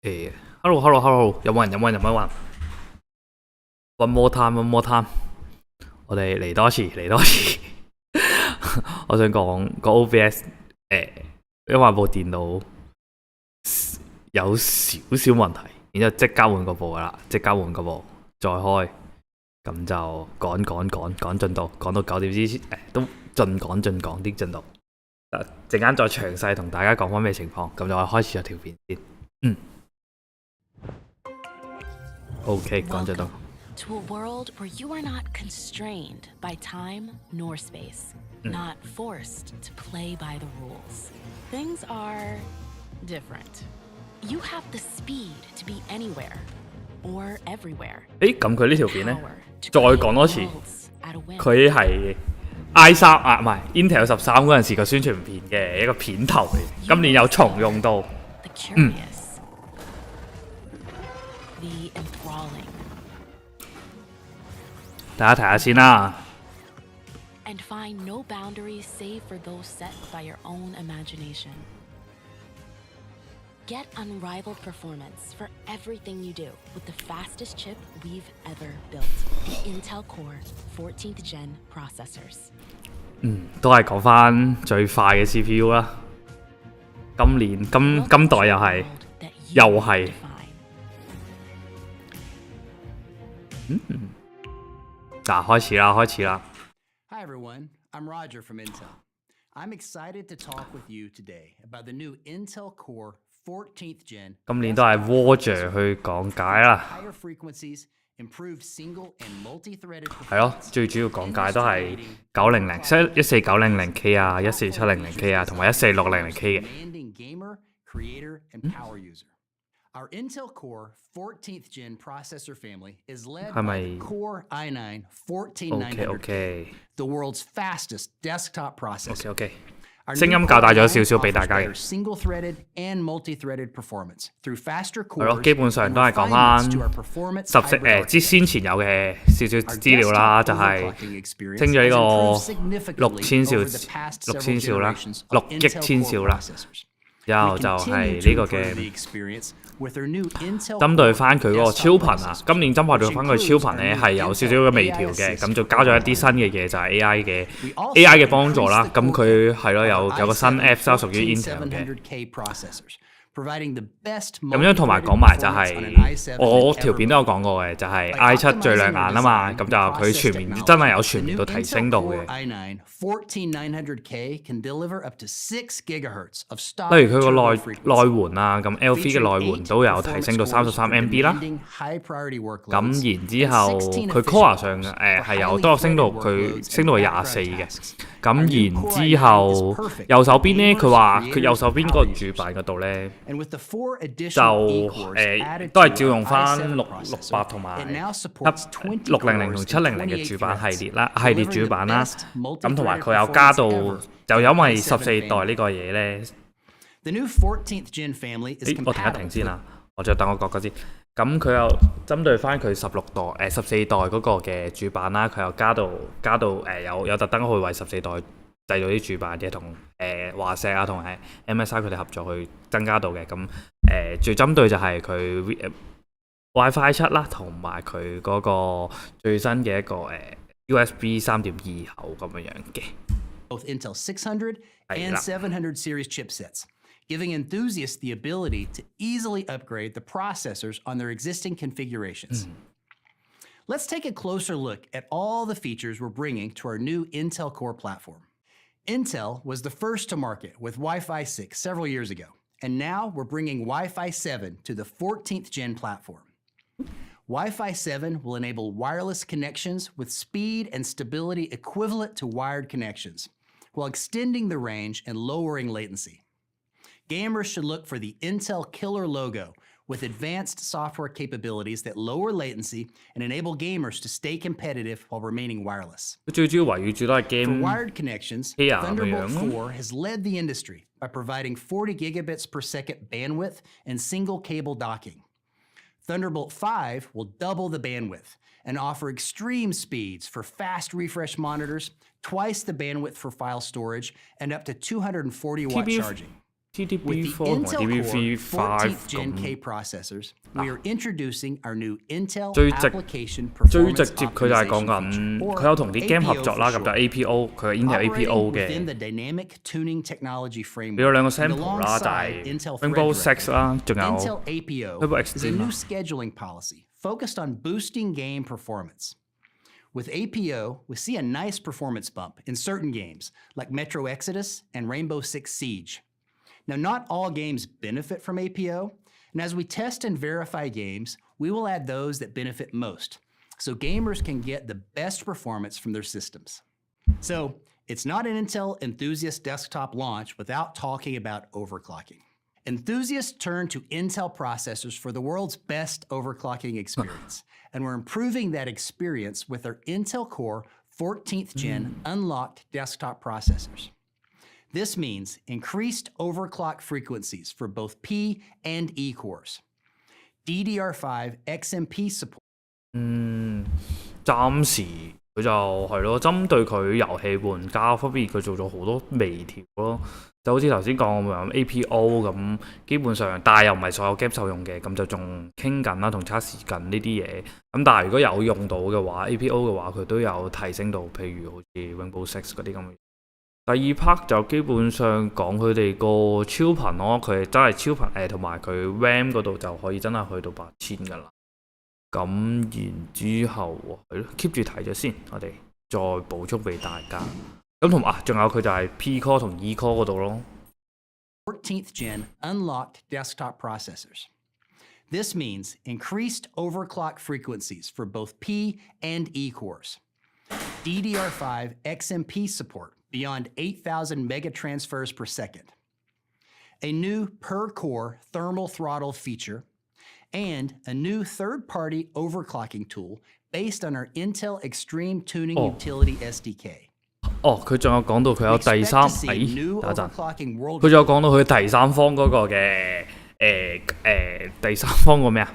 Hello，有冇人？One more time，我哋嚟多次。我想講個 OBS，因為部電腦有少少問題，然之後即刻換個部啦，再開，咁就趕進度，趕到9點之前，都盡趕啲進度。陣間再詳細同大家講翻咩情況，咁就我開始咗條片先。OK， 趕進度。To a world where you are not constrained by time nor space, not forced to play by the rules. Things are different. You have the speed to be anywhere or everywhere. 咁佢呢條片呢，再講多次，佢係 i3唔係 Intel 13嗰陣時個宣傳片嘅一個片頭嚟，今年有重用到。大家睇下先啦。And find no boundaries save for those set by your own imagination. Get unrivaled performance for everything you do with the fastest chip we've ever built, the Intel Core 14th Gen processors. 都係講翻最快嘅 CPU 啦。今代又係。開始啦。Hi everyone, I'm Roger from Intel. I'm excited to talk with you today about the new Intel Core 14th Gen. 今年都係 Roger 去講解啦。Higher frequencies, improved single and multi-threaded. 係咯，最主要講解都係14900K 啊、14700K 啊，同埋14600K 嘅。Gamer, creator, and power user. Our Intel Core 14th Gen processor family is led by the Core i9 14900K, the world's fastest desktop processor.聲音較大咗少少俾大家嘅。Single-threaded and multi-threaded performance through faster cores. 係咯，基本上都係講翻先前有嘅少少資料啦，就係升咗呢個6000兆啦，6億千兆啦。之後就係呢個嘅針對翻佢嗰個超頻啊，今年針對翻佢超頻咧係有少少嘅微調嘅，咁就加咗一啲新嘅嘢，就係 AI 嘅幫助啦。咁佢係咯有個新 App 都屬於 Intel 嘅。咁樣同埋講埋就係我條片都有講過嘅，就係 i7 最亮眼啊嘛，咁就佢真係有全面到提升到嘅。例如佢個內援啊，咁 L3 嘅內援都有提升到33MB 啦。咁然之後佢 Core 上係有都有升到24嘅。咁然之後右手邊咧，佢話佢右手邊嗰個主板嗰度咧，就都係照用翻600同埋600同700嘅主板系列主板啦。咁同埋佢有加到，就因為14代呢個嘢咧。我停一停先啦，我再等我講先。咁佢又針對翻佢14代嗰個嘅主板啦，佢又加到有特登去為14代製造啲主板嘅，同華碩啊同埋 MSI 佢哋合作去增加到嘅。咁最針對就係佢WiFi 7啦，同埋佢嗰個最新嘅一個USB 3.2口咁樣嘅。Both Intel 600 and 700 series chipsets, giving enthusiasts the ability to easily upgrade the processors on their existing configurations. Let's take a closer look at all the features we're bringing to our new Intel Core platform. Intel was the first to market with Wi-Fi 6 several years ago, and now we're bringing Wi-Fi 7 to the 14th Gen platform. Wi-Fi 7 will enable wireless connections with speed and stability equivalent to wired connections, while extending the range and lowering latency. Gamers should look for the Intel Killer logo with advanced software capabilities that lower latency and enable gamers to stay competitive while remaining wireless. For wired connections, Thunderbolt 4 has led the industry by providing 40 gigabits per second bandwidth and single cable docking. Thunderbolt 5 will double the bandwidth and offer extreme speeds for fast refresh monitors, twice the bandwidth for file storage, and up to 240 watt charging. With the TDP4 同 Intel Core TDP5 14th Gen 咁 K processors, we are introducing our new Intel 最直 Application 最 Performance 直接佢就係講 Optimization 緊 feature, 佢有同啲 or game 合 APO 作啦， for 咁就 short. APO 佢係 Intel APO Operating within 嘅 the dynamic tuning technology 俾咗 framework 兩個 and sample 啦，就 alongside 係 Intel Rainbow Threadripper, Six 啦，仲有 Intel APO Rainbow is a Extreme new 啦。 scheduling policy focused on boosting game performance. With APO, we see a nice performance bump in certain games like Metro Exodus and Rainbow Six Siege. Now, not all games benefit from APO, and as we test and verify games, we will add those that benefit most, so gamers can get the best performance from their systems. So, it's not an Intel enthusiast desktop launch without talking about overclocking. Enthusiasts turn to Intel processors for the world's best overclocking experience, and we're improving that experience with our Intel Core 14th Gen unlocked desktop processors. This means increased overclock frequencies for both P and E cores. DDR5 XMP support. 暫時佢就係咯，針對佢遊戲玩家方面，佢做咗好多微調咯。就好似頭先講咁 APO 咁，基本上，但係又唔係所有 game 受用嘅，咁就仲傾緊啦，同測試緊呢啲嘢。咁但係如果有用到嘅話，APO 嘅話，佢都有提升到，譬如好似 Rainbow Six 嗰啲咁嘅。第二 part 就基本上講佢哋個超頻咯，佢真係超頻同埋佢 RAM 嗰度就可以真係去到8000㗎啦。咁然之後係咯 ，keep 住睇咗先，我哋再補充俾大家。咁同埋仲有佢就係 P core 同 E core 嗰度咯。14th Gen unlocked desktop processors. This means increased overclock frequencies for both P and E cores. DDR5 XMP support beyond 8,000 megatransfers per second. A new per-core thermal throttle feature, and a new third-party overclocking tool based on our Intel Extreme Tuning Utility SDK. 佢仲有講到佢有第三，等陣，佢仲有講到佢第三方嗰個嘅第三方個咩啊？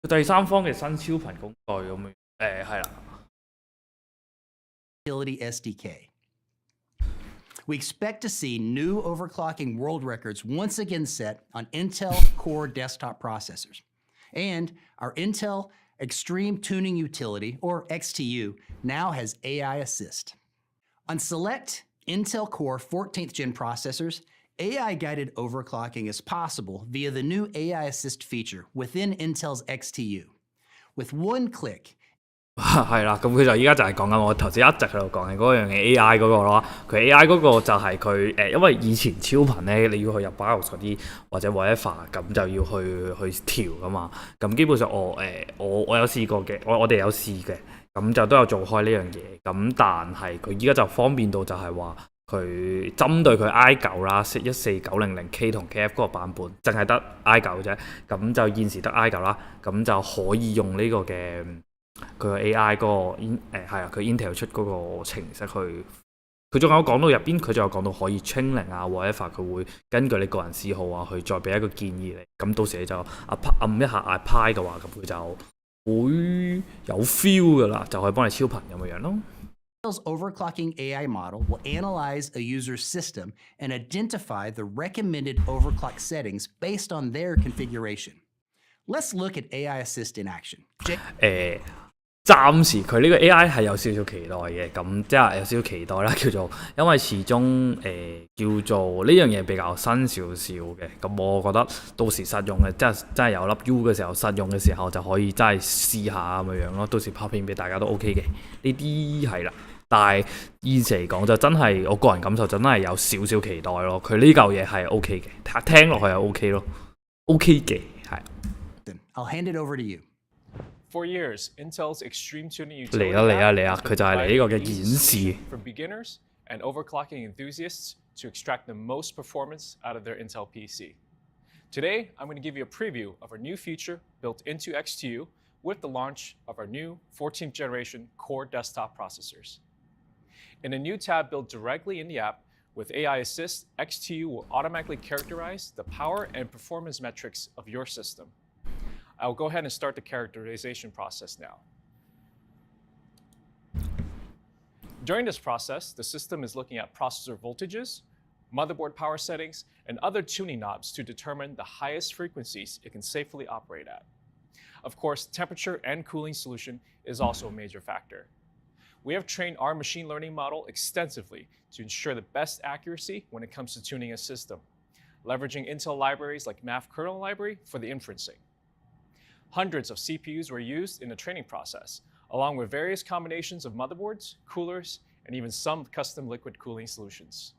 第三方嘅新超頻工具咁樣，係啦。Utility SDK. We expect to see new overclocking world records once again set on Intel Core desktop processors. And our Intel Extreme Tuning Utility, or XTU, now has AI Assist. On select Intel Core 14th Gen processors, AI-guided overclocking is possible via the new AI Assist feature within Intel's XTU. With one click, 係啦，咁佢就依家就係講緊我頭先一直喺度講嘅嗰樣嘢 AI 嗰個咯。佢 AI 嗰個就係佢因為以前超頻咧，你要去入 BIOS 嗰啲或者 whatever， 咁就要去調噶嘛。咁基本上我有試過嘅，我哋有試嘅，咁就都有做開呢樣嘢。咁但係佢依家就方便到就係話佢針對佢 I9 啦，14900K 同 KF 嗰個版本，淨係得 I9 啫。咁就現時得 I9 啦，咁就可以用呢個嘅。佢個 AI 嗰個係啊，佢 Intel 出嗰個程式去，佢仲有講到入邊，佢仲有講到可以 training 啊 whatever， 佢會根據你個人嗜好啊，去再俾一個建議你。咁到時你就按一下 apply 嘅話，咁佢就會有 feel 噶啦，就可以幫你超頻咁嘅樣咯。Intel's overclocking AI model will analyze a user's system and identify the recommended overclock settings based on their configuration. Let's look at AI Assist in action. 暫時佢呢個 AI 係有少少期待嘅，咁即係有少少期待啦，叫做因為始終叫做呢樣嘢比較新少少嘅，咁我覺得到時實用嘅，真係有粒 U 嘅時候，實用嘅時候就可以真係試下咁樣咯，到時拍片俾大家都 OK 嘅，呢啲係啦。但係現時嚟講就真係我個人感受真係有少少期待咯，佢呢嚿嘢係 OK 嘅，聽落去係 OK 咯 ，OK 嘅係。I'll hand it over to you. For years, Intel's Extreme Tuning Utility 佢就係嚟呢個嘅演示。for beginners and overclocking enthusiasts to extract the most performance out of their Intel PC. Today, I'm going to give you a preview of our new feature built into XTU with the launch of our new 14th generation Core desktop processors. In a new tab built directly in the app, with AI Assist, XTU will automatically characterize the power and performance metrics of your system. I'll go ahead and start the characterization process now. During this process, the system is looking at processor voltages, motherboard power settings, and other tuning knobs to determine the highest frequencies it can safely operate at. Of course, temperature and cooling solution is also a major factor. We have trained our machine learning model extensively to ensure the best accuracy when it comes to tuning a system, leveraging Intel libraries like Math Kernel Library for the inferencing. Hundreds of CPUs were used in the training process, along with various combinations of motherboards, coolers, and even some custom liquid cooling solutions.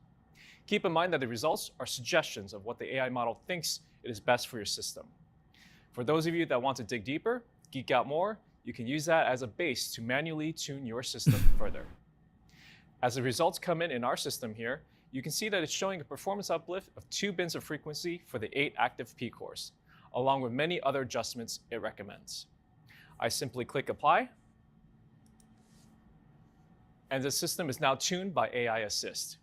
Keep in mind that the results are suggestions of what the AI model thinks it is best for your system. For those of you that want to dig deeper, geek out more, you can use that as a base to manually tune your system further. As the results come in our system here, you can see that it's showing a performance uplift of 2 bins of frequency for the 8 active P cores, along with many other adjustments it recommends. I simply click Apply, and the system is now tuned by AI Assist.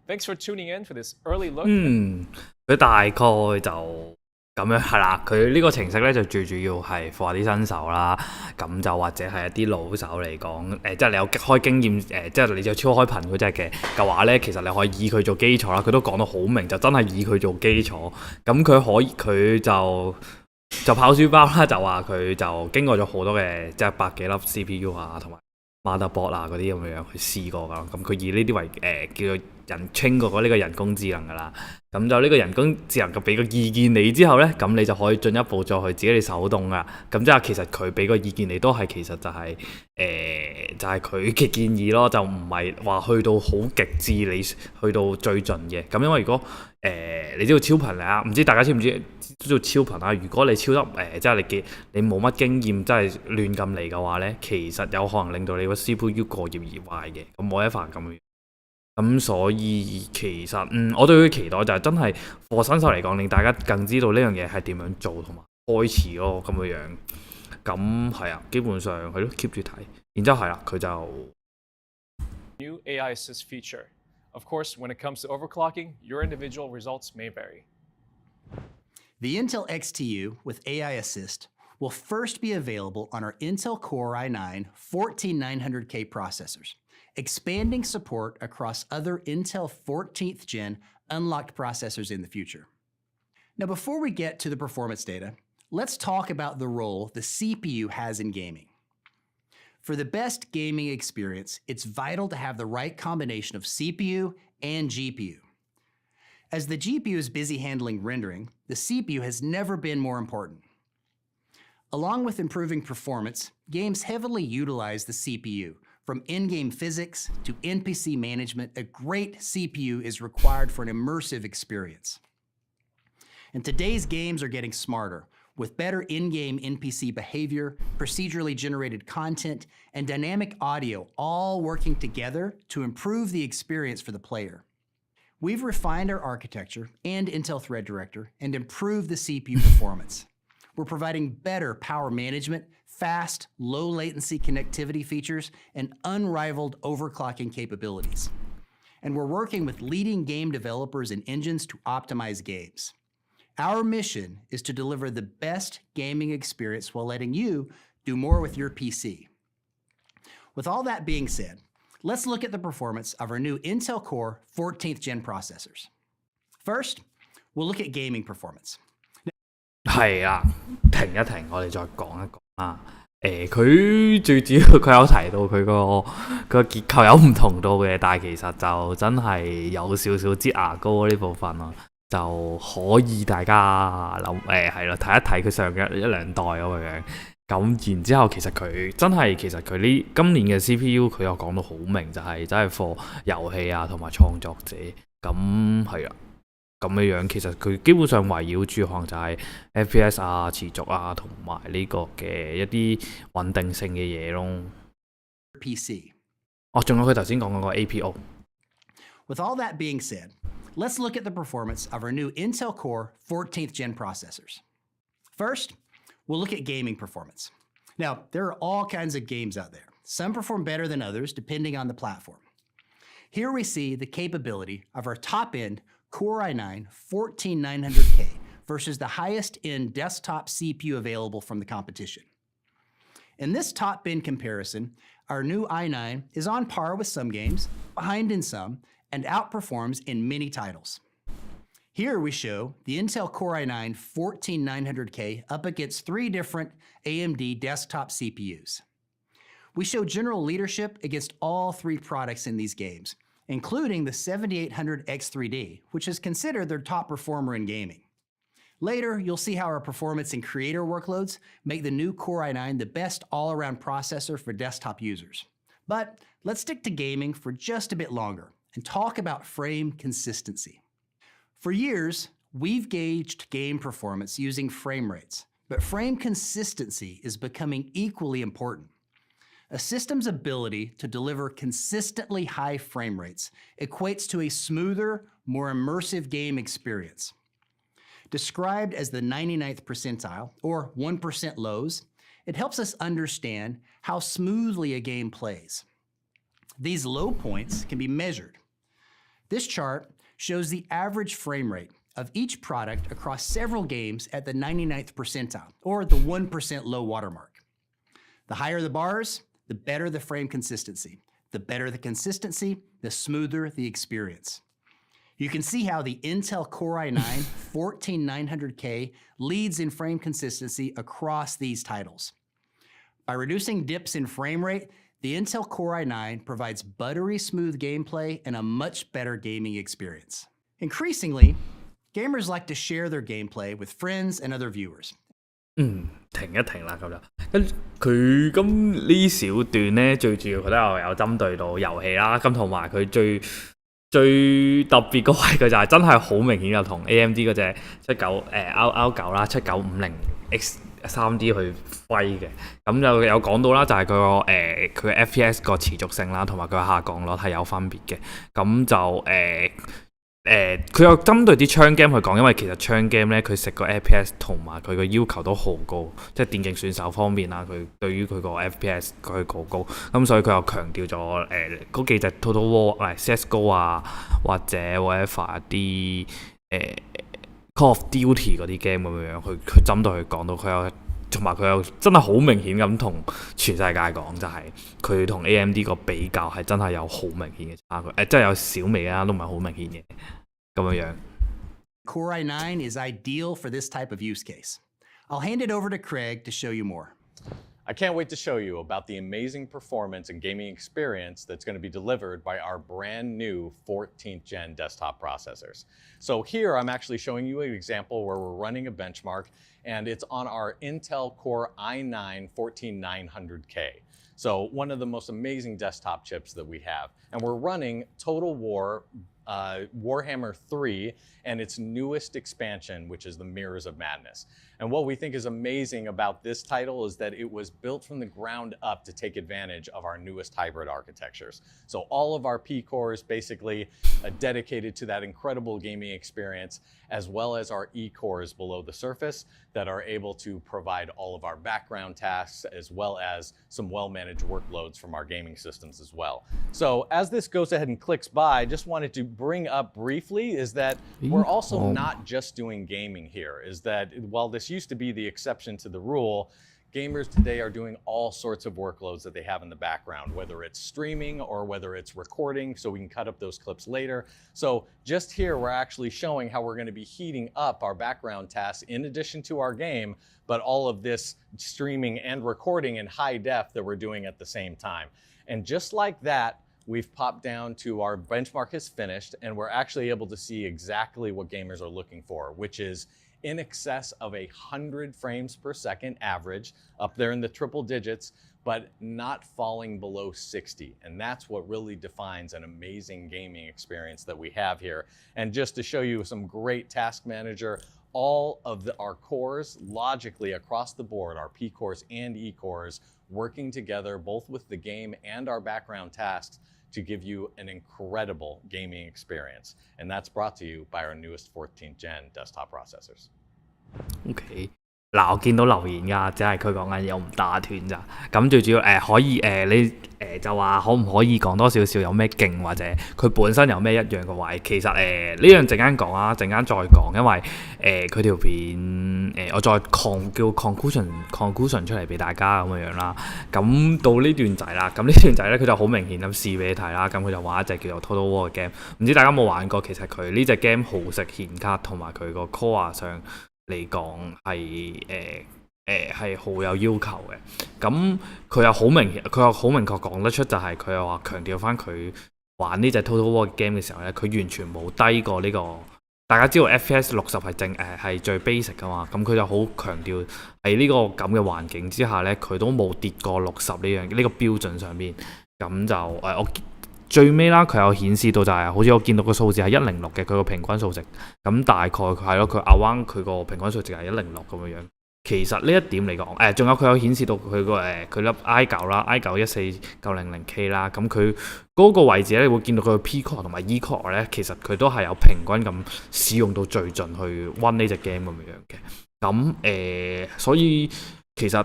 Thanks for tuning in for this early look. 佢大概就咁樣係啦。佢呢個程式咧就最主要係 for 啲新手啦，咁就或者係一啲老手嚟講，即係你有開經驗，即係你就超開頻嗰隻嘅話咧，其實你可以以佢做基礎啦。佢都講得好明，就真係以佢做基礎。咁佢就跑書包啦，就話佢就經過咗好多嘅即係100幾粒 CPU 啊，同埋motherboard 啊嗰啲咁樣去試過㗎，咁佢以呢啲為叫做人稱過呢個人工智能㗎啦。咁就呢個人工智能就俾個意見你之後咧，咁你就可以進一步再去自己哋手動㗎。咁即係其實佢俾個意見你都係其實就係就係佢嘅建議咯，就唔係話去到好極致你去到最盡嘅。咁因為如果你知道超頻啊，唔知大家知唔知叫超頻啊？如果你超得即係你冇乜經驗，真係亂咁嚟嘅話咧，其實有可能令到你個 CPU 過熱而壞嘅。咁冇一番咁樣。咁所以其實我對佢期待就係真係課新手嚟講，令大家更知道呢樣嘢係點樣做同埋開始咯咁樣。咁係啊，基本上係咯 keep 住睇，然之後係啦，佢就 New AI Assist feature. Of course, when it comes to overclocking, your individual results may vary. The Intel XTU with AI Assist will first be available on our Intel Core i9 14900K processors, expanding support across other Intel 14th Gen unlocked processors in the future. Now, before we get to the performance data, let's talk about the role the CPU has in gaming. For the best gaming experience, it's vital to have the right combination of CPU and GPU. As the GPU is busy handling rendering, the CPU has never been more important. Along with improving performance, games heavily utilize the CPU. From in-game physics to NPC management, a great CPU is required for an immersive experience. And today's games are getting smarter, with better in-game NPC behavior, procedurally generated content, and dynamic audio all working together to improve the experience for the player. We've refined our architecture and Intel Thread Director and improved the CPU performance. We're providing better power management, fast, low latency connectivity features, and unrivaled overclocking capabilities. And we're working with leading game developers and engines to optimize games. Our mission is to deliver the best gaming experience while letting you do more with your PC. With all that being said, let's look at the performance of our new Intel Core 14th Gen processors. First, we'll look at gaming performance. 係啦，停一停，我哋再講一講啦。佢最主要佢有提到佢個結構有唔同度嘅，但係其實就真係有少少擠牙膏呢部分咯。就可以大家諗係咯，睇一睇佢上嘅一兩代咁樣。咁然之後其實佢真係其實佢呢今年嘅 CPU 佢又講到好明，就係真係 for 遊戲啊同埋創作者。咁係啊，咁樣其實佢基本上圍繞住可能就係 FPS 啊、持續啊同埋呢個嘅一啲穩定性嘅嘢咯。PC。仲有佢頭先講嗰個 APO。With all that being said, let's look at the performance of our new Intel Core 14th Gen processors. First, we'll look at gaming performance. Now, there are all kinds of games out there. Some perform better than others depending on the platform. Here we see the capability of our top-end Core i9 14900K versus the highest-end desktop CPU available from the competition. In this top-end comparison, our new i9 is on par with some games, behind in some, and outperforms in many titles. Here we show the Intel Core i9 14900K up against 3 different AMD desktop CPUs. We show general leadership against all 3 products in these games, including the 7800X3D, which is considered their top performer in gaming. Later, you'll see how our performance in creator workloads make the new Core i9 the best all-around processor for desktop users. But let's stick to gaming for just a bit longer and talk about frame consistency. For years, we've gauged game performance using frame rates, but frame consistency is becoming equally important. A system's ability to deliver consistently high frame rates equates to a smoother, more immersive game experience. Described as the 99th percentile, or 1% lows, it helps us understand how smoothly a game plays. These low points can be measured. This chart shows the average frame rate of each product across several games at the 99th percentile, or the 1% low watermark. The higher the bars, the better the frame consistency. The better the consistency, the smoother the experience. You can see how the Intel Core i9 14900K leads in frame consistency across these titles. By reducing dips in frame rate, the Intel Core i9 provides buttery smooth gameplay and a much better gaming experience. Increasingly, gamers like to share their gameplay with friends and other viewers. 停一停啦咁就，跟住佢咁呢小段咧，最主要佢都有針對到遊戲啦，咁同埋佢最特別嗰位佢就係真係好明顯就同 AMD 嗰隻R9啦7950X3D 去揮嘅，咁就有講到啦，就係佢嘅 FPS 個持續性啦，同埋佢嘅下降率係有分別嘅，咁就佢有針對啲槍 game 去講，因為其實槍 game 咧佢食個 FPS 同埋佢個要求都好高，即係電競選手方面啦，佢對於佢個 FPS 佢好高，咁所以佢又強調咗嗰幾隻 Total War、CSGO 啊，或者 whatever 啲Call of Duty 嗰啲 game 咁樣，佢針對佢講到佢有。同埋佢又真係好明顯咁同全世界講，就係佢同 AMD 個比較係真係有好明顯嘅差距，即係有小微啦，都唔係好明顯嘅咁樣。Core i9 is ideal for this type of use case. I'll hand it over to Craig to show you more. I can't wait to show you about the amazing performance and gaming experience that's going to be delivered by our brand new 14th gen desktop processors. So here I'm actually showing you an example where we're running a benchmark, and it's on our Intel Core i9 14900K. So one of the most amazing desktop chips that we have. And we're running Total War Warhammer 3 and its newest expansion, which is the Mirrors of Madness. And what we think is amazing about this title is that it was built from the ground up to take advantage of our newest hybrid architectures. So all of our P cores basically dedicated to that incredible gaming experience, as well as our E cores below the surface that are able to provide all of our background tasks, as well as some well-managed workloads from our gaming systems as well. So as this goes ahead and clicks by, I just wanted to bring up briefly is that we're also not just doing gaming here, is that while this used to be the exception to the rule, gamers today are doing all sorts of workloads that they have in the background, whether it's streaming or whether it's recording, so we can cut up those clips later. So just here, we're actually showing how we're going to be heating up our background tasks in addition to our game, but all of this streaming and recording in high def that we're doing at the same time. And just like that, we've popped down to our benchmark is finished, and we're actually able to see exactly what gamers are looking for, which is in excess of 100 frames per second average, up there in the triple digits, but not falling below 60. And that's what really defines an amazing gaming experience that we have here. And just to show you some great task manager, all of our cores logically across the board, our P cores and E cores, working together both with the game and our background tasks to give you an incredible gaming experience. And that's brought to you by our newest 14th gen desktop processors. OK，嗱，我見到留言㗎，只係佢講緊有唔打斷咋。咁最主要可以你就話可唔可以講多少少有咩勁或者佢本身有咩一樣嘅位？其實呢樣陣間講啊，陣間再講，因為佢條片我再叫 conclusion 出嚟俾大家咁樣啦。咁到呢段仔啦，咁呢段仔咧佢就好明顯咁試俾你睇啦。咁佢就玩一隻叫做 Total War 嘅 game， 唔知大家有冇玩過？其實佢呢隻 game 好食顯卡同埋佢個 core 上嚟講係好有要求嘅，咁佢又好明確講得出，就係佢又話強調翻佢玩呢隻 Total War game 嘅時候咧，佢完全冇低過呢個。大家知道 FPS 60係最 basic 噶嘛，咁佢就好強調喺呢個咁嘅環境之下咧，佢都冇跌過60呢個標準上邊。咁就我最尾啦，佢有顯示到就係、好似我見到個數字係106嘅，佢個平均數值。咁大概係咯，佢around佢個平均數值係106咁樣樣。其實呢一點嚟講，仲有佢有顯示到佢粒 i9 啦 ，i9 14900K 啦，咁佢嗰個位置咧，你會見到佢個 P core 同埋 E core 咧，其實佢都係有平均咁使用到最盡去 run 呢隻 game 咁樣嘅。咁所以其實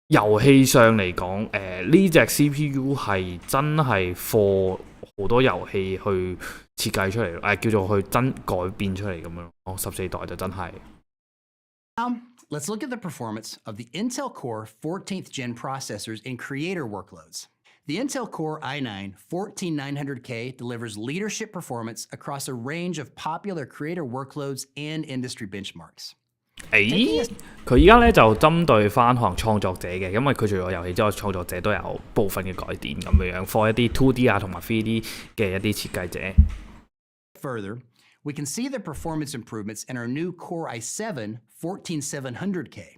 遊戲上嚟講，呢隻 CPU 係真係 for 好多遊戲去設計出嚟，叫做去真改變出嚟咁樣咯。14代就真係。Let's look at the performance of the Intel Core 14th Gen processors in creator workloads. The Intel Core i9 14900K delivers leadership performance across a range of popular creator workloads and industry benchmarks. 佢依家咧就針對翻可能創作者嘅，因為佢除咗遊戲之外，創作者都有部分嘅改電咁樣，for 一啲 2D 啊同埋 3D 嘅一啲設計者。Further, we can see the performance improvements in our new Core i7 14700K.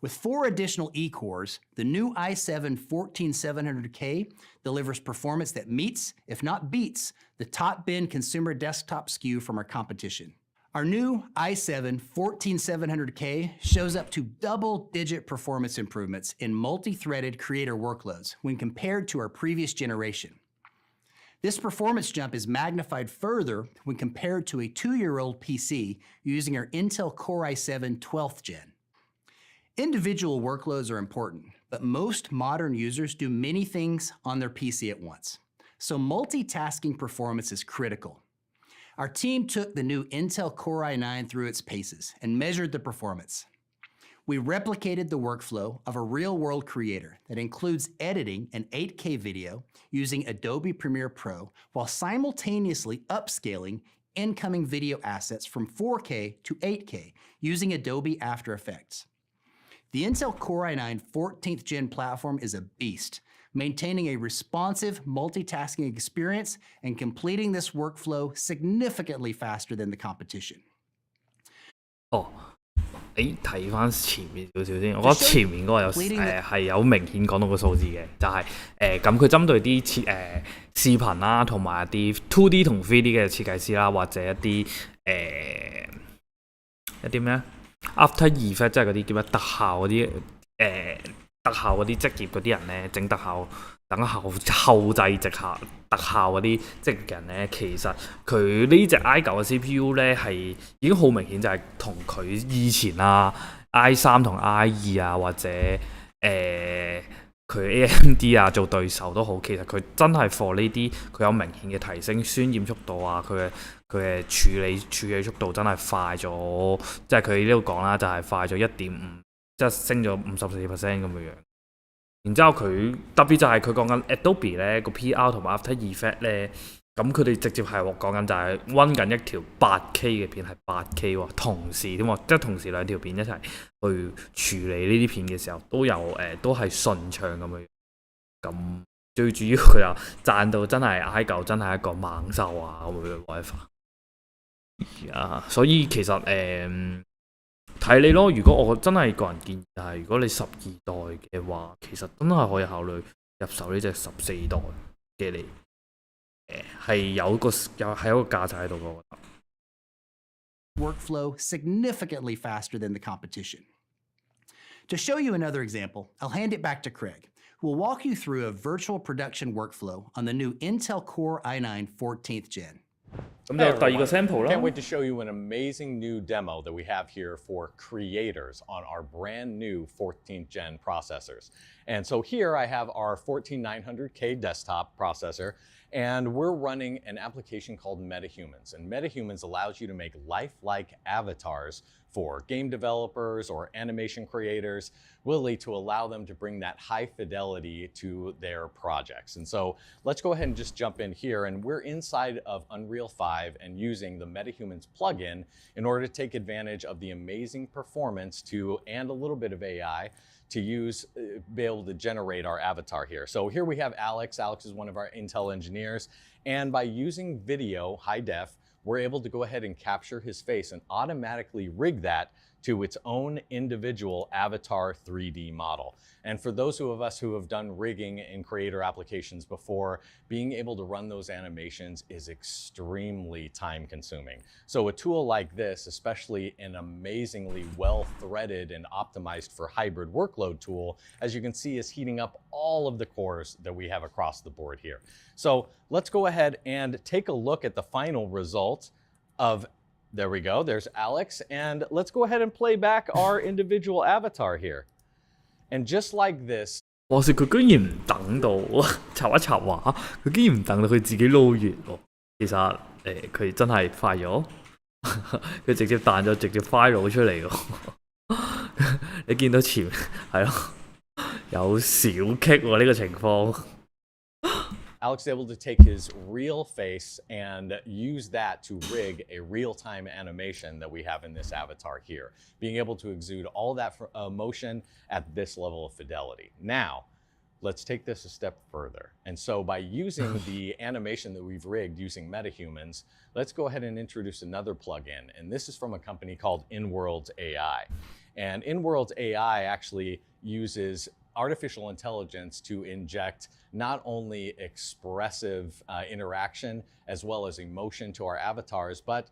With 4 additional E-cores, the new i7 14700K delivers performance that meets, if not beats, the top-bin consumer desktop SKU from our competition. Our new i7 14700K shows up to double-digit performance improvements in multi-threaded creator workloads when compared to our previous generation. This performance jump is magnified further when compared to a 2-year-old PC using our Intel Core i7 12th Gen. Individual workloads are important, but most modern users do many things on their PC at once. So multitasking performance is critical. Our team took the new Intel Core i9 through its paces and measured the performance. We replicated the workflow of a real-world creator that includes editing an 8K video using Adobe Premiere Pro while simultaneously upscaling incoming video assets from 4K to 8K using Adobe After Effects. The Intel Core i9 14th Gen platform is a beast, maintaining a responsive multitasking experience and completing this workflow significantly faster than the competition. 睇翻前面少少先，我覺得前面嗰個係有明顯講到個數字嘅，就係咁佢針對啲視頻啦，同埋一啲 2D 同 3D 嘅設計師啦，或者一啲咩 After Effects 即係嗰啲叫咩特效嗰啲職業嗰啲人咧，整特效等後製特效嗰啲職人咧，其實佢呢隻 i9 嘅 CPU 咧係已經好明顯就係同佢以前i3 同 i2 啊或者佢 AMD 啊做對手都好，其實佢真係 for 呢啲佢有明顯嘅提升，渲染速度啊，佢嘅處理速度真係快咗，即係佢呢度講啦，就係快咗 1.5， 即係升咗 54% 咁樣。然之後佢特別就係佢講緊 Adobe 咧個 PR 同埋 After Effects 咧，咁佢哋直接係講緊就係溫緊一條 8K 嘅片，係 8K 喎，同時點喎，即係同時兩條片一齊去處理呢啲片嘅時候，都係順暢咁樣。咁最主要佢又讚到真係 i9 真係一個猛獸啊咁樣 WiFi。所以其實睇你咯，如果我真係個人建議就係，如果你12代嘅話，其實真係可以考慮入手呢隻14代嘅你，係有一個價值喺度嘅，我覺得。Workflow significantly faster than the competition. To show you another example, I'll hand it back to Craig, who will walk you through a virtual production workflow on the new Intel Core i9 14th Gen. 咁就第二個 sample 啦。 Can't wait to show you an amazing new demo that we have here for creators on our brand new 14th gen processors. And so here I have our 14900K desktop processor, and we're running an application called MetaHumans. And MetaHumans allows you to make lifelike avatars for game developers or animation creators, really to allow them to bring that high fidelity to their projects. And so let's go ahead and just jump in here. And we're inside of Unreal 5 and using the MetaHumans plugin in order to take advantage of the amazing performance and a little bit of AI to be able to generate our avatar here. So here we have Alex. Alex is one of our Intel engineers. And by using video, high def, we're able to go ahead and capture his face and automatically rig that to its own individual avatar 3D model. And for those of us who have done rigging in creator applications before, being able to run those animations is extremely time consuming. So a tool like this, especially an amazingly well-threaded and optimized for hybrid workload tool, as you can see, is heating up all of the cores that we have across the board here. So let's go ahead and take a look at the final result of, there we go, there's Alex. And let's go ahead and play back our individual avatar here. And just like this, 話說佢居然唔等到插一插畫，佢竟然唔等到佢自己撈完喎。其實佢真係快咗，佢直接彈咗直接 file 出嚟喎。你見到前係咯，有小棘喎呢個情況。Alex is able to take his real face and use that to rig a real-time animation that we have in this avatar here, being able to exude all that emotion at this level of fidelity. Now, let's take this a step further. And so by using the animation that we've rigged using MetaHumans, let's go ahead and introduce another plugin. And this is from a company called InWorlds AI. And InWorlds AI actually uses artificial intelligence to inject not only expressive interaction as well as emotion to our avatars, but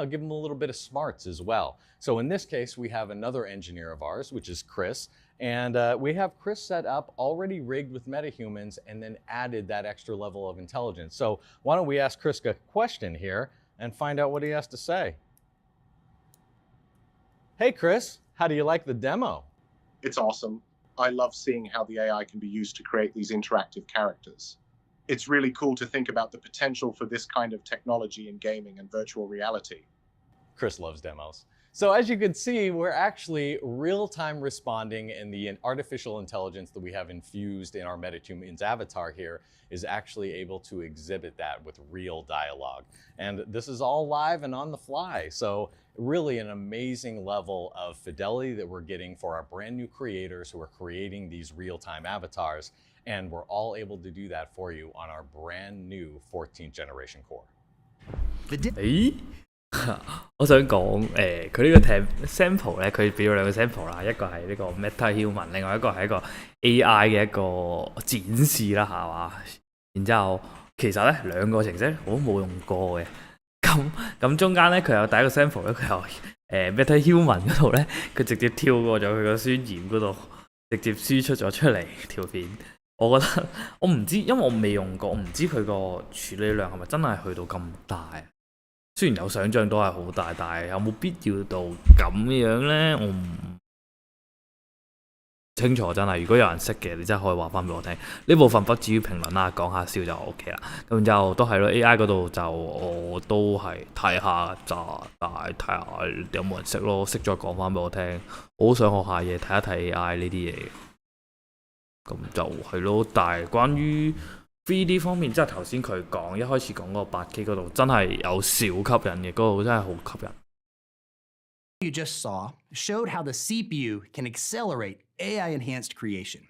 give them a little bit of smarts as well. So in this case, we have another engineer of ours, which is Chris, and we have Chris set up, already rigged with MetaHumans, and then added that extra level of intelligence. So why don't we ask Chris a question here and find out what he has to say. Hey, Chris, how do you like the demo? It's awesome. I love seeing how the AI can be used to create these interactive characters. It's really cool to think about the potential for this kind of technology in gaming and virtual reality. Chris loves demos. So as you can see, we're actually real-time responding, and the artificial intelligence that we have infused in our MetaHumans avatar here is actually able to exhibit that with real dialogue. And this is all live and on the fly. So really an amazing level of fidelity that we're getting for our brand new creators who are creating these real-time avatars. And we're all able to do that for you on our brand new 14th generation core. 我想講佢呢個 sample 咧，佢俾咗兩個 sample 啦，一個係呢個 MetaHuman， 另外一個係一個 AI 嘅一個展示啦，係嘛？然之後其實咧兩個程式我都冇用過嘅，咁中間咧佢有第一個 sample 咧，佢有MetaHuman 嗰度咧，佢直接跳過咗佢個宣言嗰度，直接輸出咗出嚟條片。我覺得我唔知，因為我未用過，我唔知佢個處理量係咪真係去到咁大。雖然有想像到係好大，但係有冇必要到咁樣咧？我唔清楚真係。如果有人識嘅，你真係可以話翻俾我聽。呢部分不至於評論啦，講下笑就 OK 啦。咁然之後都係咯 ，AI 嗰度就我都係睇下咋，但係睇下有冇人識咯，識再講翻俾我聽。我好想學下嘢，睇一睇 AI 呢啲嘢。咁就係咯，但係關於 3D 方面，即係頭先佢講一開始講嗰個 8K 嗰度，真係有少吸引嘅，嗰度真係好吸引。You just saw showed how the CPU can accelerate AI-enhanced creation.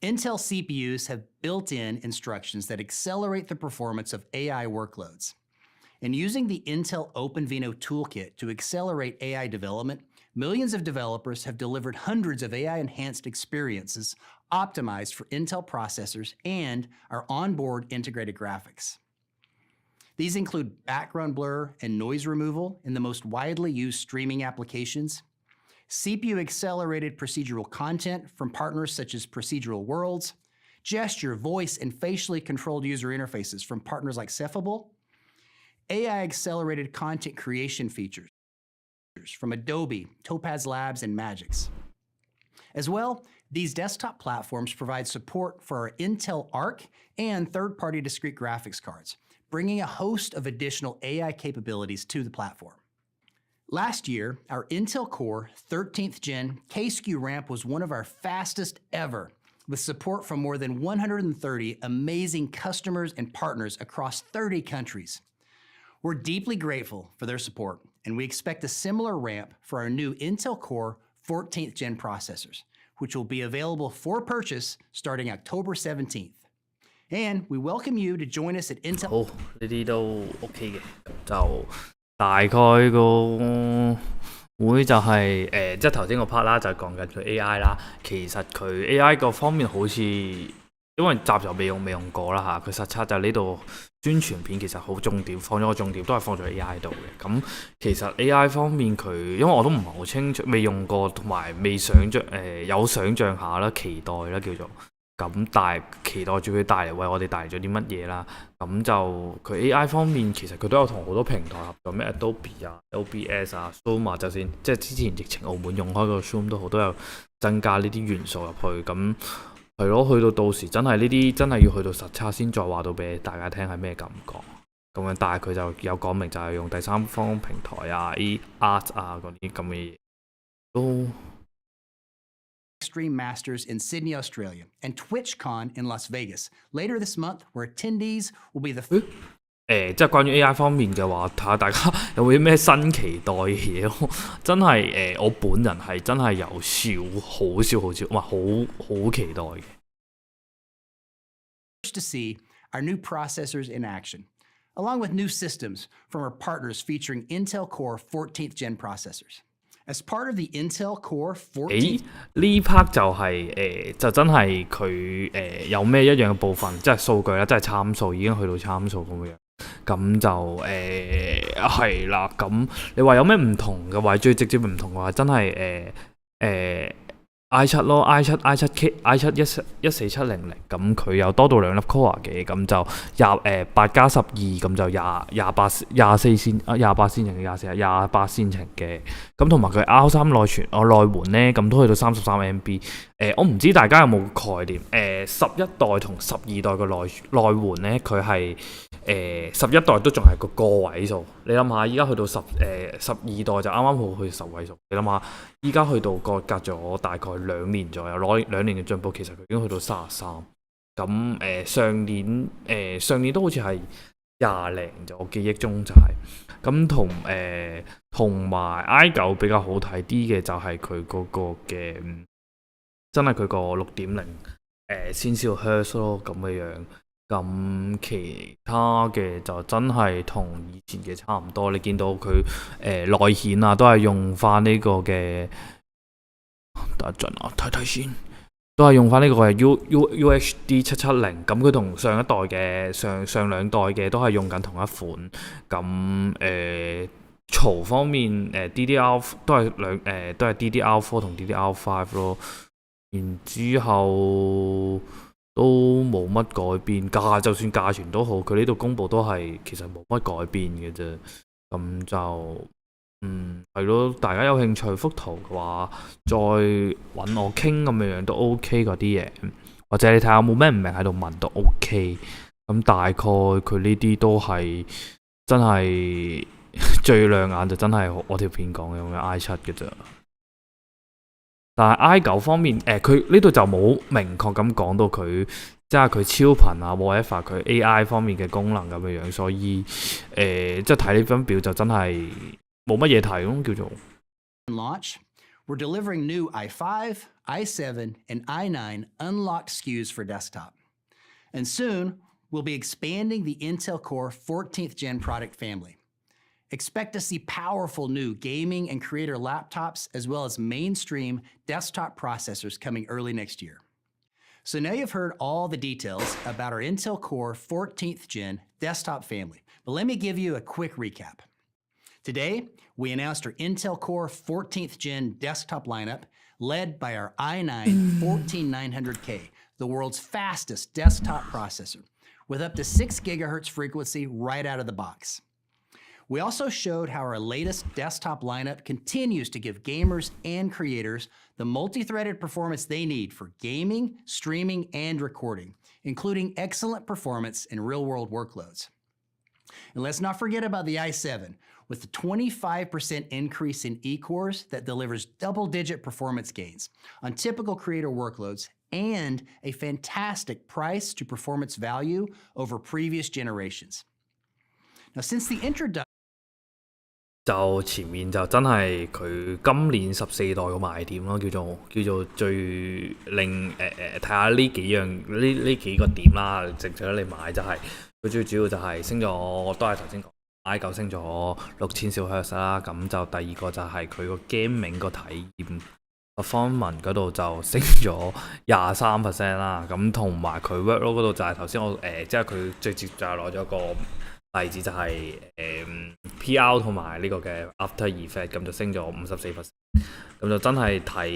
Intel CPUs have built-in instructions that accelerate the performance of AI workloads. And using the Intel OpenVINO toolkit to accelerate AI development, millions of developers have delivered hundreds of AI-enhanced experiences optimized for Intel processors and our onboard integrated graphics. These include background blur and noise removal in the most widely used streaming applications, CPU-accelerated procedural content from partners such as Procedural Worlds, gesture, voice, and facially controlled user interfaces from partners like Cephable, AI accelerated content creation features from Adobe, Topaz Labs, and Magix. As well, these desktop platforms provide support for our Intel Arc and third-party discrete graphics cards, bringing a host of additional AI capabilities to the platform. Last year, our Intel Core 13th Gen K-SKU ramp was one of our fastest ever, with support from more than 130 amazing customers and partners across 30 countries. We're deeply grateful for their support, and we expect a similar ramp for our new Intel Core 14th Gen processors, which will be available for purchase starting October 17th. And we welcome you to join us at Intel. 好，呢啲都 OK 嘅，就大概個會就係即係頭先個 part 啦，就係講緊佢 AI 啦。其實佢 AI 個方面好似因為集就未用過啦嚇，佢實測就呢度宣傳片其實好重點，放咗個重點都係放咗 AI 度嘅。咁其實 AI 方面佢因為我都唔係好清楚，未用過同埋未想像有想像下啦，期待啦叫做。咁但係期待住佢帶嚟為我哋帶嚟咗啲乜嘢啦？咁就佢 AI 方面其實佢都有同好多平台合作，咩 Adobe 啊、OBS 啊、Zoom 啊，就算即係之前疫情澳門用開個 Zoom 都好，都有增加呢啲元素入去。咁係咯，去到時真係呢啲真係要去到實測先再話到俾大家聽係咩感覺咁樣。但係佢就有講明就係用第三方平台啊、Art 啊嗰啲咁嘅嘢都。Extreme Masters in Sydney, Australia, and TwitchCon in Las Vegas later this month, where attendees will be the 即係關於 AI 方面嘅話，睇下大家有冇啲咩新期待嘅嘢咯。真係我本人係真係有好期待嘅。To see our new processors in action, along with new systems from our partners featuring Intel Core 14th Gen processors. As part of the Intel Core 14，呢 part 就係就真係佢有咩一樣嘅部分，即係數據啦，即係參數已經去到參數咁樣。咁就係啦。咁你話有咩唔同嘅話，最直接唔同嘅話，真係i7 咯 ，i7 咁佢有多到2粒 core 嘅，咁就8+12，咁就28線程嘅，咁同埋佢 R3 內存咧，咁都去到33 MB。我唔知大家有冇概念，11代同12代嘅內存咧，佢係11代都仲係個位數。你諗下，依家去到12代就啱啱好去10位數。你諗下，依家去到隔咗大概2年左右，攞2年嘅進步，其實佢已經去到33。咁上年都好似係20零啫，我記憶中就係。咁同埋 i9 比較好睇啲嘅就係佢嗰個嘅，真係佢個6.0先兆赫茲咯咁嘅樣。咁其他嘅就真係同以前嘅差唔多。你見到佢內顯啊，都係用翻呢個嘅，等一陣啊，睇先，都係用翻呢個嘅 UHD 770。咁佢同上一代嘅上兩代嘅都係用緊同一款。咁嘈方面DDR 都係DDR4 同 DDR5 咯。然之後都冇乜改變，就算價錢都好，佢呢度公佈都係其實冇乜改變嘅啫。咁就係咯，大家有興趣幅圖嘅話，再揾我傾咁樣都 OK 嗰啲嘢，或者你睇下有冇咩唔明喺度問都 OK。咁大概佢呢啲都係真係最亮眼就真係我條片講嘅用嘅 i7 嘅啫。但係 i9 方面，佢呢度就冇明確咁講到佢，即係佢超頻啊 whatever 佢 AI 方面嘅功能咁樣，所以即係睇呢張表就真係冇乜嘢睇咯，叫做。Launch, we're delivering new i5, i7, and i9 unlocked SKUs for desktop. And soon, we'll be expanding the Intel Core 14th Gen product family. Expect to see powerful new gaming and creator laptops, as well as mainstream desktop processors coming early next year. So now you've heard all the details about our Intel Core 14th Gen desktop family, but let me give you a quick recap. Today, we announced our Intel Core 14th Gen desktop lineup, led by our i9 14900K, the world's fastest desktop processor, with up to 6 GHz frequency right out of the box. We also showed how our latest desktop lineup continues to give gamers and creators the multi-threaded performance they need for gaming, streaming, and recording, including excellent performance in real-world workloads. And let's not forget about the i7, with the 25% increase in E-cores that delivers double-digit performance gains on typical creator workloads and a fantastic price to performance value over previous generations. Now, since the introduction 就前面就真係佢今年14代個賣點咯，叫做最令睇下呢幾樣呢幾個點啦，值唔值得你買就係、佢最主要就係升咗，都係頭先講 i9 升咗6000兆赫啦，咁就第二個就係佢個 gaming 個體驗performance 嗰度就升咗23% 啦，咁同埋佢 workload 嗰度就係頭先我即係佢最直接就係攞咗個例子就係PR 同埋呢個嘅 After Effect 咁就升咗54%，咁就真係睇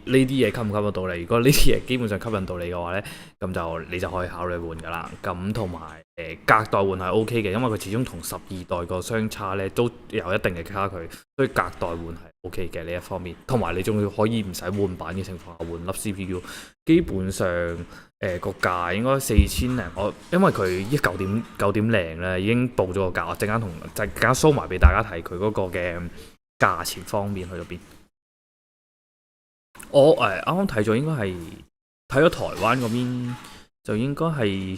呢啲嘢吸唔吸引到你。如果呢啲嘢基本上吸引到你嘅話咧，咁就你就可以考慮換噶啦。咁同埋隔代換係 OK 嘅，因為佢始終同12代個相差咧都有一定嘅差距，所以隔代換係 OK 嘅呢一方面。同埋你仲要可以唔使換版嘅情況下換粒 CPU， 基本上個價應該4000零，因為佢依9點零咧已經報咗個價，我陣間show埋俾大家睇佢嗰個嘅價錢方面去到邊。我啱啱睇咗應該係睇咗台灣嗰邊就應該係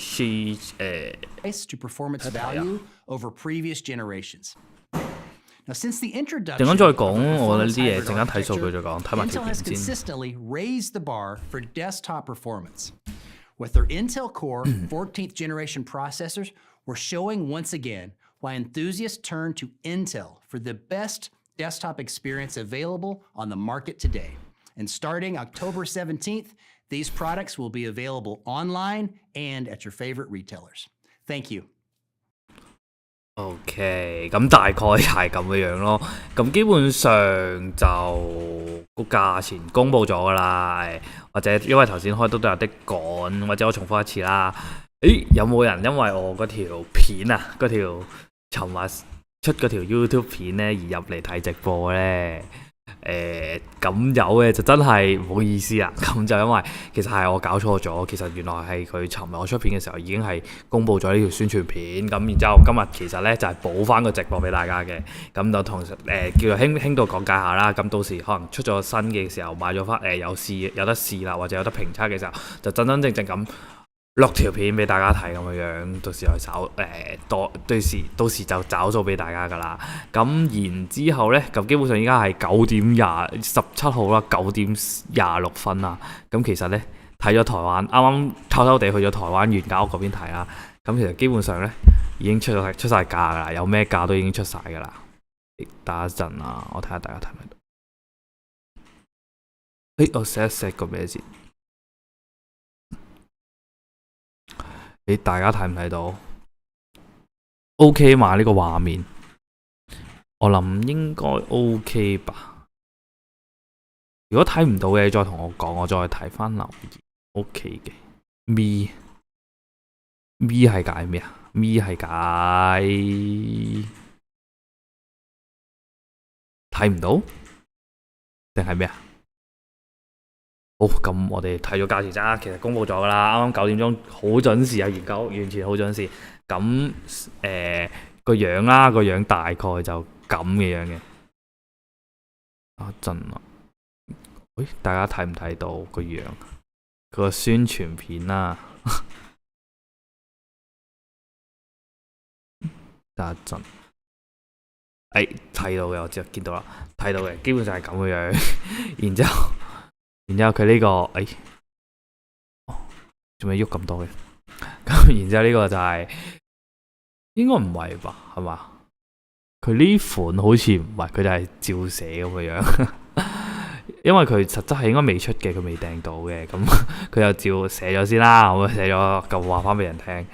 price to performance value over previous generations. Now, since the introduction 陣間再講，我覺得呢啲嘢陣間睇數據再講，睇埋條 Intel has 片先。 consistently raised the bar for desktop performance. With their Intel Core 14th generation processors, we're showing once again why enthusiasts turn to Intel for the best desktop experience available on the market today. And starting October 17th, these products will be available online and at your favorite retailers. Thank you. OK， 咁大概係咁嘅樣咯。咁基本上就個價錢公佈咗㗎啦，或者因為頭先開都有啲趕，或者我重複一次啦。有冇人因為我嗰條片啊，嗰條尋日出嗰條 YouTube 片咧而入嚟睇直播咧？咁有嘅就真係唔好意思啦，咁就因為其實係我搞錯咗，其實原來係佢尋日我出片嘅時候已經係公佈咗呢條宣傳片，咁然之後今日其實咧就係補翻個直播俾大家嘅，咁就同叫做輕度講解下啦，咁到時可能出咗新嘅時候買咗翻有得試啦，或者有得評測嘅時候，就真真正正咁錄條片俾大家睇咁嘅樣，到時去找到時就找數俾大家噶啦。咁然之後咧，咁基本上依家係17號啦，9:26啦。咁其實咧睇咗台灣，啱啱偷偷地去咗台灣原價屋嗰邊睇啦。咁其實基本上咧已經出晒價噶啦，有咩價都已經出晒噶啦。等一陣啊，我睇下大家睇唔睇到？我set一set個咩先？大家睇唔睇到 ？OK 嘛？呢個畫面，我諗應該 OK 吧。如果睇唔到嘅，再同我講，我再睇翻留言。OK 嘅。咪係解咩啊？咪係解睇唔到定係咩啊？好，咁我哋睇咗價錢咋，其實公佈咗㗎啦，啱啱9點鐘好準時啊，研究完全好準時。咁個樣啦，個樣大概就咁嘅樣嘅。一陣啊，大家睇唔睇到個樣？個宣傳片啦，等一陣。睇到嘅，我知見到啦，睇到嘅，基本上係咁嘅樣。然之後佢呢個做咩喐咁多嘅？咁然之後呢個就係應該唔係吧？係嘛？佢呢款好似唔係，佢就係照寫咁嘅樣。因為佢實質係應該未出嘅，佢未訂到嘅。咁佢就照寫咗先啦，我寫咗就話翻俾人聽。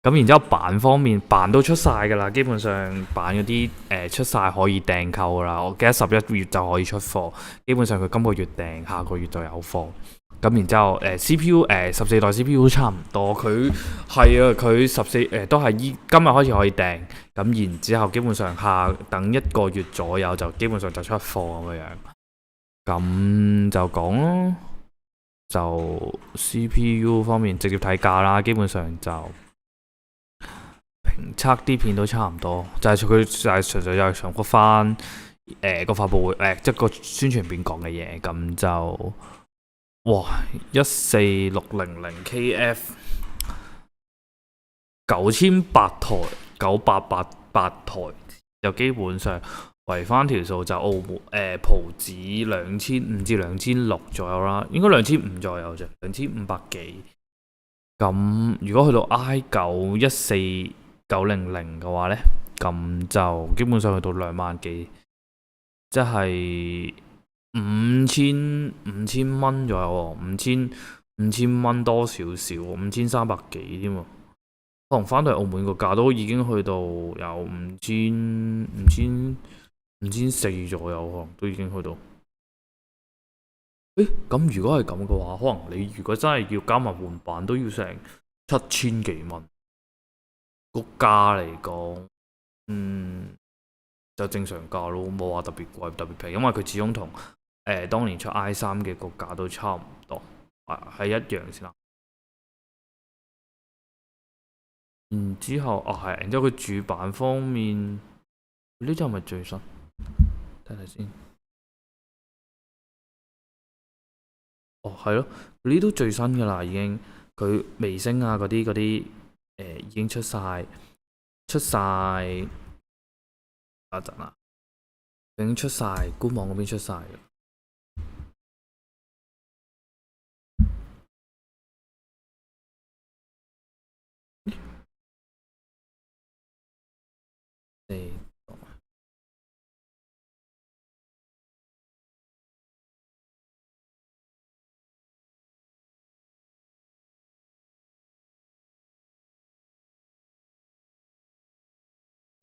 咁然之後版方面，版都出晒㗎啦，基本上版嗰啲出晒可以訂購㗎啦。我記得11月就可以出貨，基本上佢今個月訂，下個月就有貨。咁然之後CPU 14代 CPU 差唔多，佢係啊，佢14都係今日開始可以訂，咁然之後基本上等1個月左右就基本上就出貨咁樣。咁就講咯，就 CPU 方面直接睇價啦，基本上就評測啲片都差唔多，就係佢就係純粹就係重複翻個發佈會即係個宣傳片講嘅嘢，咁就哇14600KF 9800台9888台，就基本上圍翻條數就澳門葡紙2500至2600左右啦，應該2500左右啫，2500幾。咁如果去到 i9 14900嘅話咧，咁就基本上去到2萬幾，即係5000蚊左右喎，5000蚊多少少，5300幾添喎。可能翻到澳門個價都已經去到有5400左右，可能都已經去到。咁如果係咁嘅話，可能你如果真係要加埋換版，都要成7000幾蚊。個價嚟講，就正常價咯，冇話特別貴特別平，因為佢始終同當年出 i3 嘅個價都差唔多，係一樣先啦。然之後然之後佢主板方面，呢隻係咪最新？睇睇先。係咯，呢啲都最新㗎啦，已經佢微星啊嗰啲已經出晒。等陣啦，已經出晒，官網嗰邊出晒嘅。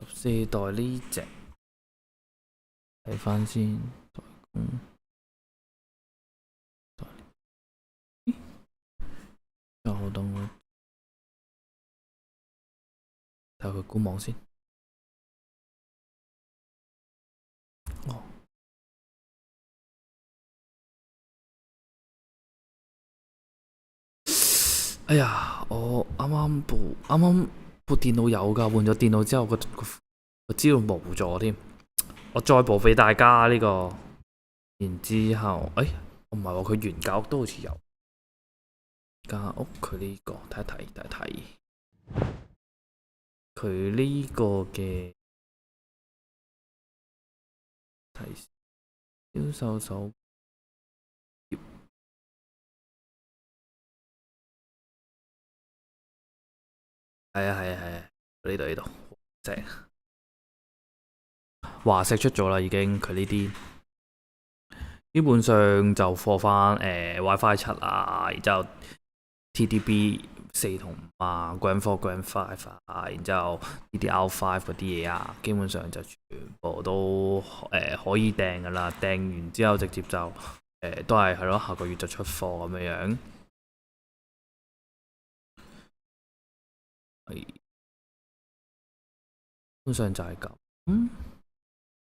14代呢隻睇翻先，又等我睇下佢官網先。哎呀，我啱啱部電腦有㗎，換咗電腦之後個資料冇咗添，我再補俾大家呢個。然之後，唔係喎，佢原價屋都好似有。間屋佢呢個睇一睇，佢呢個嘅銷售手頁。係啊，呢度正。華碩出咗啦，已經佢呢啲基本上就貨翻WiFi 7啊，然之後 TDP 4同5啊 ，Grand 4、Grand 5啊，然之後 DDR5 嗰啲嘢啊，基本上就全部都可以訂噶啦，訂完之後直接就都係咯，下個月就出貨咁樣。基本上就係咁，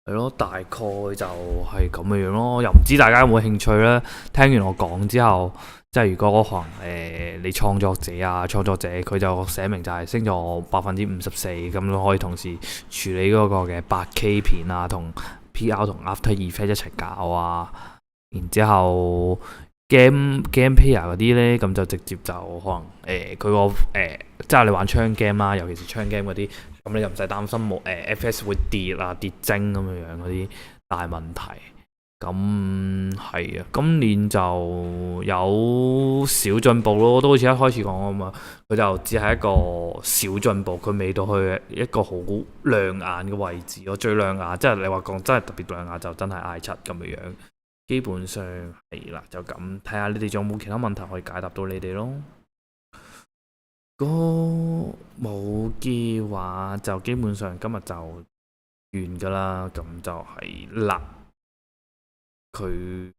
係咯，大概就係咁嘅樣咯。又唔知大家有冇興趣咧？聽完我講之後，即係如果可能你創作者佢就寫明就係升咗54%，咁都可以同時處理嗰個嘅8K 片啊，同 PR 同 After Effects 一齊搞啊。然之後 game player 嗰啲咧，咁就直接就可能佢個即係你玩槍 game 啦，尤其是槍 game 嗰啲，咁你就唔使擔心冇FPS 會跌啊跌精咁樣嗰啲大問題。咁係啊，今年就有小進步咯，都好似一開始講啊嘛，佢就只係一個小進步，佢未到去一個好亮眼嘅位置咯。最亮眼即係你話講真係特別亮眼就真係 i7 咁嘅樣。基本上係啦，就咁睇下你哋仲有冇其他問題可以解答到你哋咯。冇嘅話就基本上今日就完噶啦，咁就係啦。佢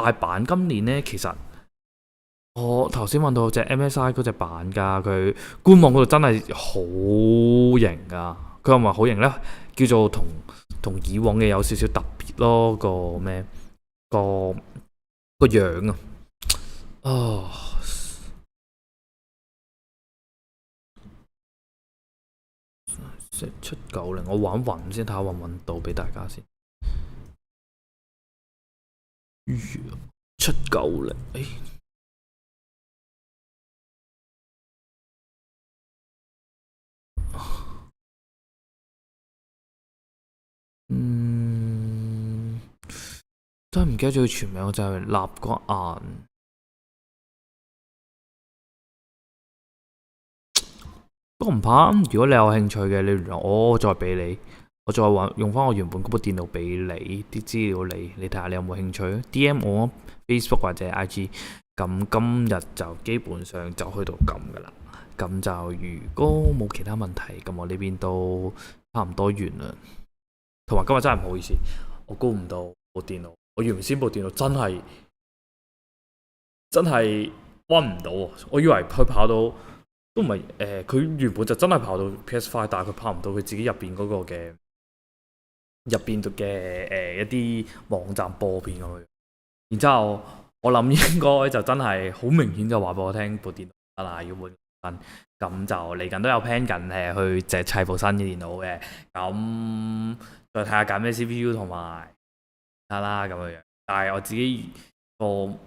大版今年呢，其實我頭先揾到隻 MSI 嗰隻版㗎，佢官網嗰度真係好型㗎。佢係咪好型呢？叫做同以往嘅有少少特別咯，個咩個樣啊！哦，790，我揾揾先，睇下揾唔揾到俾大家先。790，真係唔記得咗佢全名，我就係立個眼。不過唔怕，如果你有興趣嘅，你聯絡我再俾你，我再用翻我原本嗰部電腦俾你啲資料你睇下你有冇興趣 ？DM 我 Facebook 或者 IG。咁今日就基本上就去到咁噶啦。咁就如果冇其他問題，咁我呢邊都差唔多完啦。同埋今日真係唔好意思，我估唔到部電腦，我原先部電腦真係溫唔到喎。我以為佢跑到都唔係佢原本就真係跑到 PS5，但係佢跑唔到佢自己入邊嗰個嘅一啲網站播片咁樣。然之後我諗應該就真係好明顯就話俾我聽部電腦得啦，要換新。咁就嚟緊都有 plan 緊去砌部新嘅電腦嘅。咁再睇下揀咩 CPU 同埋得啦咁樣。但係我自己個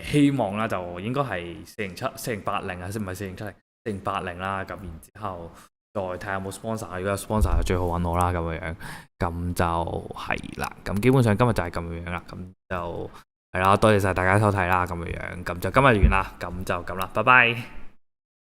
希望啦，就應該係4080啊，唔係4070，4080啦。咁然之後再睇下有冇 sponsor， 如果有 sponsor 就最好揾我啦咁樣。咁就係啦。咁基本上今日就係咁樣啦。咁就係啦，多謝晒大家收睇啦咁樣。咁就今日完啦。咁就咁啦，拜拜。